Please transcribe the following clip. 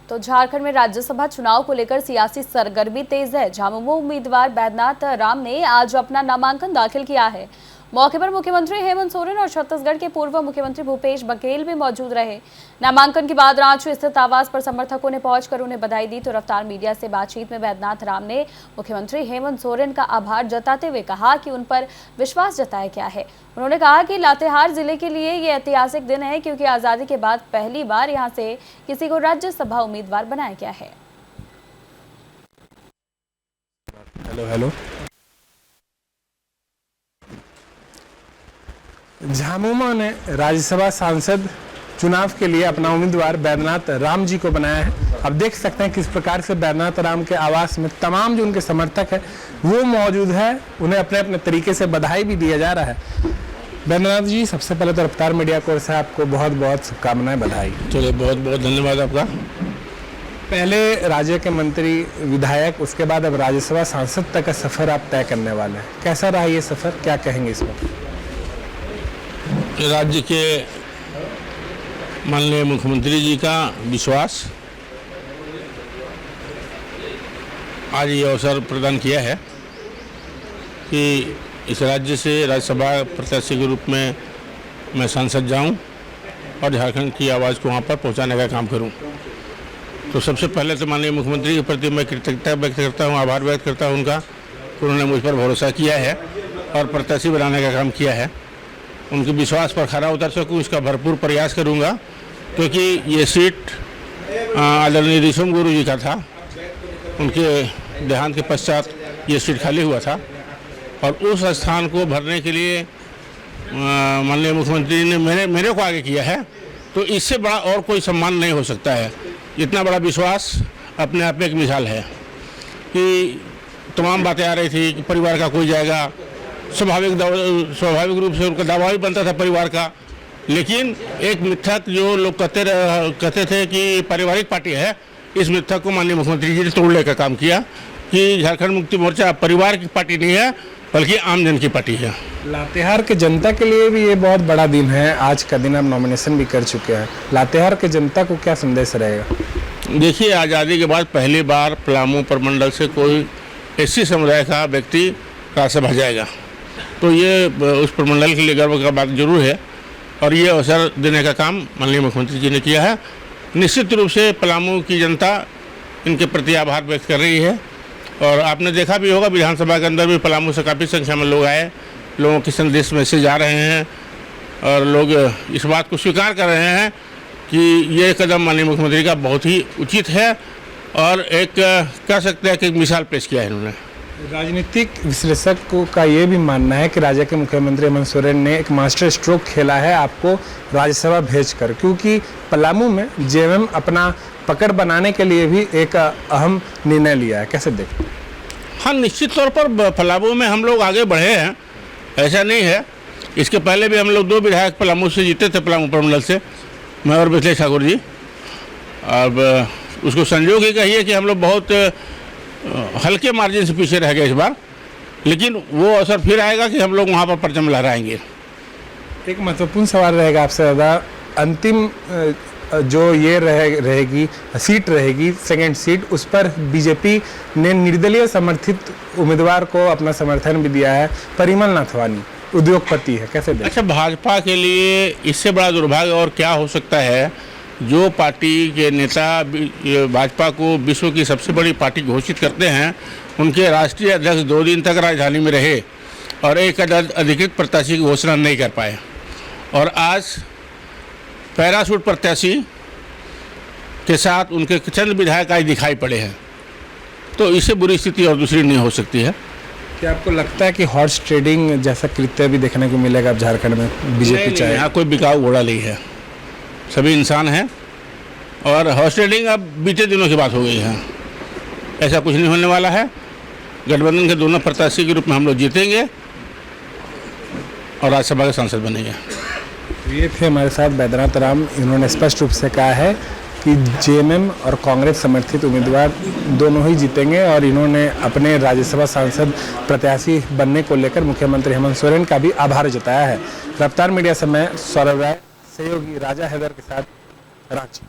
तो झारखंड में राज्यसभा चुनाव को लेकर सियासी सरगर्मी तेज है। झामुमो उम्मीदवार बैद्यनाथ राम ने आज अपना नामांकन दाखिल किया है। मौके पर मुख्यमंत्री हेमंत सोरेन और छत्तीसगढ़ के पूर्व मुख्यमंत्री भूपेश बघेल भी मौजूद रहे। नामांकन के बाद रांची स्थित आवास पर समर्थकों ने पहुंचकर उन्हें बधाई दी। तो रफ्तार मीडिया से बातचीत में बैद्यनाथ राम ने मुख्यमंत्री हेमंत सोरेन का आभार जताते हुए कहा कि उन पर विश्वास जताया गया है। उन्होंने कहा कि लातेहार जिले के लिए ये ऐतिहासिक दिन है, क्योंकि आजादी के बाद पहली बार यहां से किसी को राज्यसभा उम्मीदवार बनाया गया है। हेलो। झामुमो ने राज्यसभा सांसद चुनाव के लिए अपना उम्मीदवार बैद्यनाथ राम जी को बनाया है। अब देख सकते हैं किस प्रकार से बैद्यनाथ राम के आवास में तमाम जो उनके समर्थक है वो मौजूद है। उन्हें अपने अपने तरीके से बधाई भी दिया जा रहा है। बैद्यनाथ जी, सबसे पहले तो रफ्तार मीडिया कोर से आपको बहुत बहुत शुभकामनाएं, बधाई। चलिए, बहुत बहुत धन्यवाद आपका। पहले राज्य के मंत्री, विधायक, उसके बाद अब राज्यसभा सांसद तक का सफर आप तय करने वाले हैं। कैसा रहा ये सफर, क्या कहेंगे इस पर? राज्य के माननीय मुख्यमंत्री जी का विश्वास आज ये अवसर प्रदान किया है कि इस राज्य से राज्यसभा प्रत्याशी के रूप में मैं सांसद जाऊं और झारखंड की आवाज़ को वहां पर पहुंचाने का काम करूं। तो सबसे पहले तो माननीय मुख्यमंत्री के प्रति मैं कृतज्ञता व्यक्त करता हूं, आभार व्यक्त करता हूं उनका। उन्होंने मुझ पर भरोसा किया है और प्रत्याशी बनाने का काम किया है। उनके विश्वास पर खरा उतर सकूं, इसका भरपूर प्रयास करूंगा, क्योंकि ये सीट आदरणीय ऋषभ गुरु जी का था। उनके देहांत के पश्चात ये सीट खाली हुआ था और उस स्थान को भरने के लिए माननीय मुख्यमंत्री ने मेरे को आगे किया है। तो इससे बड़ा और कोई सम्मान नहीं हो सकता है। इतना बड़ा विश्वास अपने आप में एक मिसाल है कि तमाम बातें आ रही थी कि परिवार का कोई जाएगा। स्वाभाविक रूप से उनका दावा भी बनता था परिवार का, लेकिन एक मिथक जो लोग कहते थे कि पारिवारिक पार्टी है, इस मिथक को माननीय मुख्यमंत्री जी ने तोड़ने का काम किया कि झारखंड मुक्ति मोर्चा परिवार की पार्टी नहीं है, बल्कि आम जन की पार्टी है। लातेहार के जनता के लिए भी ये बहुत बड़ा दिन है। आज का दिन आप नॉमिनेशन भी कर चुके हैं। लातेहार के जनता को क्या संदेश रहेगा? देखिए, आज़ादी के बाद पहली बार पलामू प्रमंडल से कोई एससी समुदाय का व्यक्ति राज्यसभा जाएगा, तो ये उस प्रमंडल के लिए गर्व का बात जरूर है और ये अवसर देने का काम माननीय मुख्यमंत्री जी ने किया है। निश्चित रूप से पलामू की जनता इनके प्रति आभार व्यक्त कर रही है और आपने देखा भी होगा विधानसभा के अंदर भी पलामू से काफ़ी संख्या में लोग आए। लोगों के संदेश मैसेज आ रहे हैं और लोग इस बात को स्वीकार कर रहे हैं कि ये कदम माननीय मुख्यमंत्री का बहुत ही उचित है और एक कह सकते हैं कि एक मिसाल पेश किया है इन्होंने। राजनीतिक विश्लेषकों का ये भी मानना है कि राज्य के मुख्यमंत्री हेमंत सोरेन ने एक मास्टर स्ट्रोक खेला है आपको राज्यसभा भेजकर, क्योंकि पलामू में जेएमएम अपना पकड़ बनाने के लिए भी एक अहम निर्णय लिया है। कैसे देखते हैं? हाँ, निश्चित तौर पर पलामू में हम लोग आगे बढ़े हैं, ऐसा नहीं है। इसके पहले भी हम लोग 2 विधायक पलामू से जीते थे, पलामू प्रमंडल से, मैं और मिथिलेश ठाकुर जी। अब उसको संजोग ही कहिए कि हम लोग बहुत हल्के मार्जिन से पीछे रह गए इस बार, लेकिन वो अवसर फिर आएगा कि हम लोग वहाँ पर परचम लहराएंगे। एक महत्वपूर्ण सवाल रहेगा आपसे ज़्यादा, अंतिम जो ये रहेगी सीट रहेगी, सेकंड सीट, उस पर बीजेपी ने निर्दलीय समर्थित उम्मीदवार को अपना समर्थन भी दिया है। परिमल नाथवानी उद्योगपति है, कैसे देखें? अच्छा, भाजपा के लिए इससे बड़ा दुर्भाग्य और क्या हो सकता है? जो पार्टी के नेता भाजपा को विश्व की सबसे बड़ी पार्टी घोषित करते हैं, उनके राष्ट्रीय अध्यक्ष 2 दिन तक राजधानी में रहे और एक अधिकृत प्रत्याशी की घोषणा नहीं कर पाए और आज पैराशूट प्रत्याशी के साथ उनके चंद विधायक आज दिखाई पड़े हैं। तो इससे बुरी स्थिति और दूसरी नहीं हो सकती है। क्या आपको लगता है कि हॉर्स ट्रेडिंग जैसा कृत्य भी देखने को मिलेगा अब झारखंड में? बीजेपी चाहे यहाँ कोई बिकाऊ घोड़ा नहीं है, सभी इंसान हैं और हॉर्स ट्रेडिंग अब बीते दिनों की बात हो गई है। ऐसा कुछ नहीं होने वाला है। गठबंधन के दोनों प्रत्याशी के रूप में हम लोग जीतेंगे और राज्यसभा के सांसद बनेंगे। ये थे हमारे साथ बैद्यनाथ राम। इन्होंने स्पष्ट रूप से कहा है कि जेएमएम और कांग्रेस समर्थित उम्मीदवार दोनों ही जीतेंगे और इन्होंने अपने राज्यसभा सांसद प्रत्याशी बनने को लेकर मुख्यमंत्री हेमंत सोरेन का भी आभार जताया है। रफ्तार मीडिया से मैं सौरभ राय, सहयोगी राजा हैदर के साथ रांची।